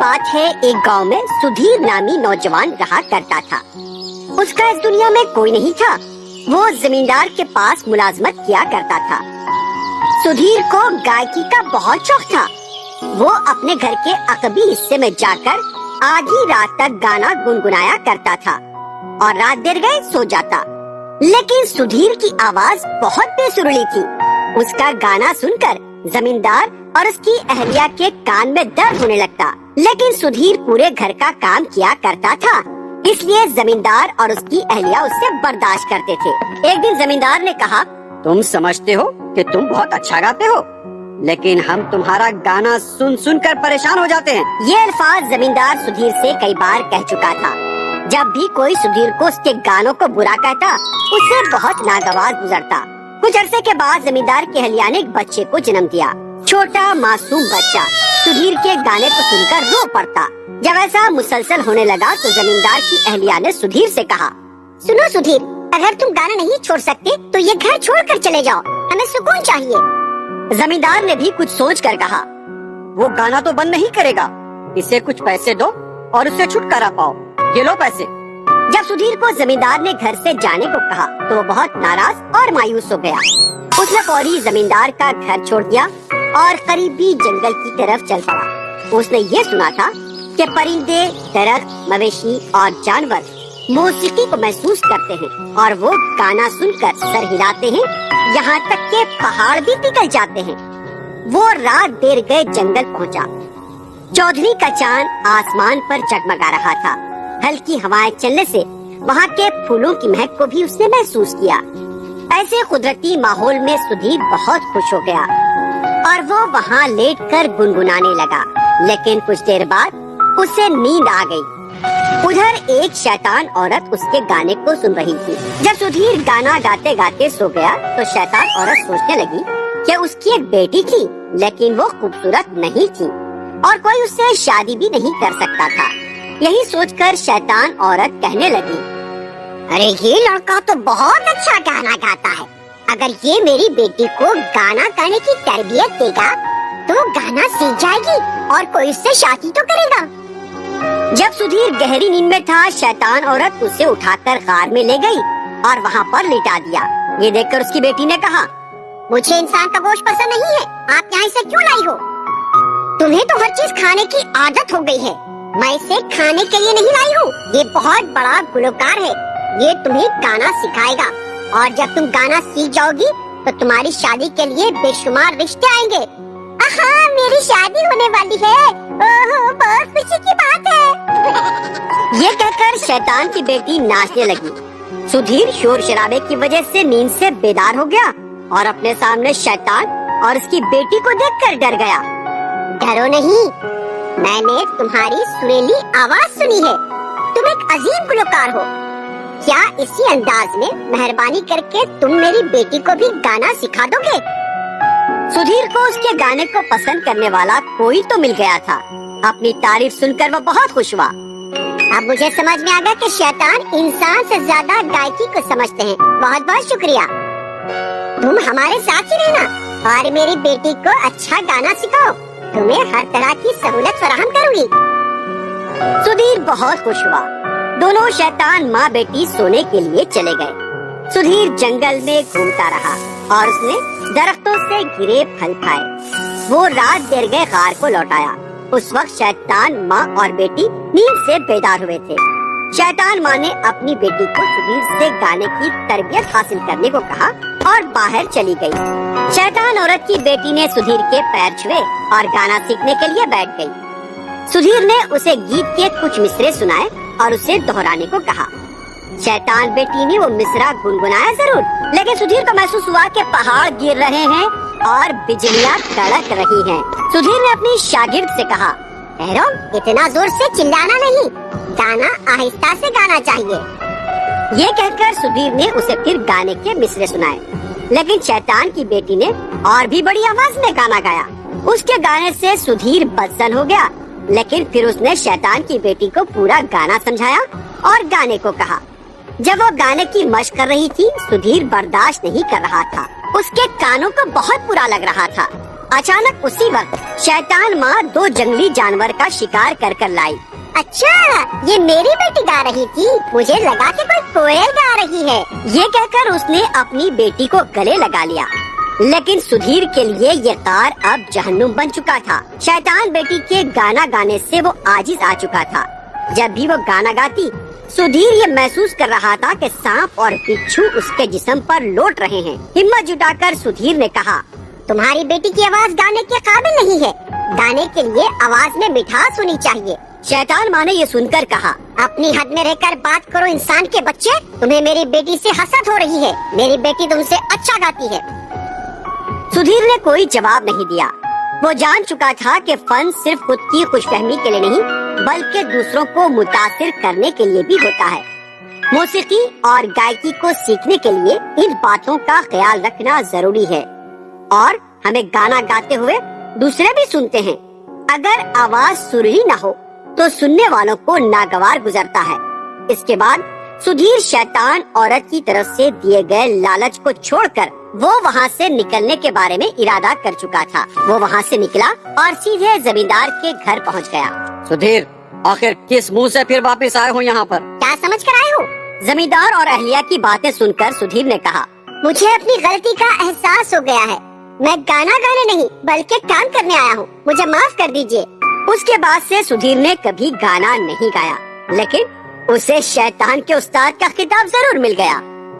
बात है, एक गांव में सुधीर नामी नौजवान रहा करता था। उसका इस दुनिया में कोई नहीं था। वो जमींदार के पास मुलाजमत किया करता था। सुधीर को गायकी का बहुत शौक था। वो अपने घर के अकबी हिस्से में जाकर आधी रात तक गाना गुनगुनाया करता था और रात देर गए सो जाता। लेकिन सुधीर की आवाज बहुत बेसुरीली थी। उसका गाना सुनकर जमींदार और उसकी अहलिया के कान में दर्द होने लगता। लेकिन सुधीर पूरे घर का काम किया करता था, इसलिए जमींदार और उसकी अहलिया उससे बर्दाश्त करते थे। एक दिन जमींदार ने कहा, तुम समझते हो कि तुम बहुत अच्छा गाते हो, लेकिन हम तुम्हारा गाना सुन सुन कर परेशान हो जाते हैं। ये अल्फाज जमींदार सुधीर से कई बार कह चुका था। जब भी कोई सुधीर को उसके गानों को बुरा कहता, उससे बहुत नागवार गुजरता। कुछ अरसे के बाद जमींदार की अहलिया ने एक बच्चे को जन्म दिया। छोटा मासूम बच्चा सुधीर के गाने को सुनकर रो पड़ता। जब ऐसा मुसलसल होने लगा तो जमींदार की अहलिया ने सुधीर से कहा, सुनो सुधीर, अगर तुम गाना नहीं छोड़ सकते तो ये घर छोड़कर चले जाओ, हमें सुकून चाहिए। जमींदार ने भी कुछ सोच कर कहा, वो गाना तो बंद नहीं करेगा, इसे कुछ पैसे दो और उससे छुटकारा पाओ। ये लो पैसे। जब सुधीर को जमींदार ने घर से जाने को कहा तो वो बहुत नाराज और मायूस हो गया। उसने फौरी जमींदार का घर छोड़ दिया और करीबी जंगल की तरफ चल पड़ा। उसने ये सुना था कि परिंदे, दरख्त, मवेशी और जानवर मौसीकी को महसूस करते हैं और वो गाना सुनकर सर हिलाते हैं, यहाँ तक के पहाड़ भी पिघल जाते हैं। वो रात देर गए जंगल पहुँचा। चौधरी का चांद आसमान पर जगमगा रहा था। हल्की हवाएं चलने से वहाँ के फूलों की महक को भी उसने महसूस किया। ऐसे कुदरती माहौल में सुधीर बहुत खुश हो गया और वो वहाँ लेटकर गुनगुनाने लगा। लेकिन कुछ देर बाद उसे नींद आ गई। उधर एक शैतान औरत उसके गाने को सुन रही थी। जब सुधीर गाना गाते गाते सो गया तो शैतान औरत सोचने लगी कि उसकी एक बेटी थी, लेकिन वो खूबसूरत नहीं थी और कोई उससे शादी भी नहीं कर सकता था। यही सोचकर शैतान औरत कहने लगी, अरे ये लड़का तो बहुत अच्छा गाना गाता है। अगर ये मेरी बेटी को गाना गाने की तरबियत देगा तो गाना सीख जाएगी और कोई उससे शादी तो करेगा। जब सुधीर गहरी नींद में था, शैतान औरत उसे उठाकर गार में ले गई और वहाँ पर लिटा दिया। ये देखकर उसकी बेटी ने कहा, मुझे इंसान का गोश्त पसंद नहीं है, आप यहाँ इसे क्यों लाई हो? तुम्हें तो हर चीज खाने की आदत हो गई है। मैं इसे खाने के लिए नहीं लाई हूँ। ये बहुत बड़ा गुलकार है, ये तुम्हें गाना सिखाएगा और जब तुम गाना सीख जाओगी तो तुम्हारी शादी के लिए बेशुमार रिश्ते आएंगे। हाँ, मेरी शादी होने वाली है। ओहो, बहुत खुशी की बात है। ये कहकर शैतान की बेटी नाचने लगी। सुधीर शोर शराबे की वजह से नींद से बेदार हो गया और अपने सामने शैतान और उसकी बेटी को देखकर डर गया। डरो नहीं, मैंने तुम्हारी सुरीली आवाज सुनी है। तुम एक अजीम गुलकार हो। क्या इसी अंदाज में मेहरबानी करके तुम मेरी बेटी को भी गाना सिखा दोगे? सुधीर को उसके गाने को पसंद करने वाला कोई तो मिल गया था। अपनी तारीफ सुनकर वो बहुत खुश हुआ। अब मुझे समझ में आ गया कि शैतान इंसान से ज्यादा गायकी को समझते हैं। बहुत बहुत शुक्रिया। तुम हमारे साथ ही रहना और मेरी बेटी को अच्छा गाना सिखाओ। तुम्हें हर तरह की सहूलत फराहम करूंगी। सुधीर बहुत खुश हुआ। दोनों शैतान माँ बेटी सोने के लिए चले गए। सुधीर जंगल में घूमता रहा और उसने दरख्तों से घिरे फल खाए। वो रात देर गए गार को लौट आया। उस वक्त शैतान माँ और बेटी नींद से बेदार हुए थे। शैतान माँ ने अपनी बेटी को सुधीर से गाने की तरबियत हासिल करने को कहा और बाहर चली गई। शैतान औरत की बेटी ने सुधीर के पैर छुए और गाना सीखने के लिए बैठ गई। सुधीर ने उसे गीत के कुछ मिसरे सुनाए और उसे दोहराने को कहा। शैतान बेटी ने वो मिसरा गुनगुनाया जरूर, लेकिन सुधीर को महसूस हुआ कि पहाड़ गिर रहे हैं और बिजलियाँ कड़क रही हैं। सुधीर ने अपनी शागिर्द से कहा, ठहरो, इतना जोर से चिल्लाना नहीं, गाना आहिस्ता से गाना चाहिए। ये कहकर सुधीर ने उसे फिर गाने के मिसरे सुनाए, लेकिन शैतान की बेटी ने और भी बड़ी आवाज में गाना गाया। उसके गाने से सुधीर बदसन हो गया, लेकिन फिर उसने शैतान की बेटी को पूरा गाना समझाया और गाने को कहा। जब वो गाने की मशक कर रही थी, सुधीर बर्दाश्त नहीं कर रहा था। उसके कानों को बहुत बुरा लग रहा था अचानक उसी वक्त शैतान माँ 2 जंगली जानवर का शिकार कर कर लाई। अच्छा, ये मेरी बेटी गा रही थी, मुझे लगा कि कोई कोयल गा रही है। ये कहकर उसने अपनी बेटी को गले लगा लिया। लेकिन सुधीर के लिए ये कार अब जहन्नुम बन चुका था। शैतान बेटी के गाना गाने से वो आजिज आ चुका था। जब भी वो गाना गाती, सुधीर ये महसूस कर रहा था कि सांप और बिच्छू उसके जिस्म पर लौट रहे हैं। हिम्मत जुटाकर सुधीर ने कहा, तुम्हारी बेटी की आवाज गाने के काबिल नहीं है। गाने के लिए आवाज में मिठास होनी चाहिए। शैतान माँ ने ये सुनकर कहा, अपनी हद में रहकर बात करो इंसान के बच्चे। तुम्हें मेरी बेटी से हसद हो रही है। मेरी बेटी तुमसे अच्छा गाती है। सुधीर ने कोई जवाब नहीं दिया। वो जान चुका था कि फन सिर्फ खुद की खुशफहमी के लिए नहीं, बल्कि दूसरों को मुतासिर करने के लिए भी होता है। मौसीकी और गायकी को सीखने के लिए इन बातों का ख्याल रखना जरूरी है और हमें गाना गाते हुए दूसरे भी सुनते हैं। अगर आवाज सुरीली न हो तो सुनने वालों को नागवार गुजरता है। इसके बाद सुधीर शैतान औरत की तरफ से दिए गए लालच को छोड़कर वो वहाँ से निकलने के बारे में इरादा कर चुका था। वो वहाँ से निकला और सीधे जमींदार के घर पहुँच गया। सुधीर, आखिर किस मुंह से फिर वापस आए हो यहाँ पर? क्या समझ कर आए हो? जमींदार और अहलिया की बातें सुनकर सुधीर ने कहा, मुझे अपनी गलती का एहसास हो गया है। मैं गाना गाने नहीं बल्कि काम करने आया हूँ। मुझे माफ कर दीजिए। उसके बाद से सुधीर ने कभी गाना नहीं गाया, लेकिन उसे शैतान के उस्ताद का खिताब जरूर मिल गया।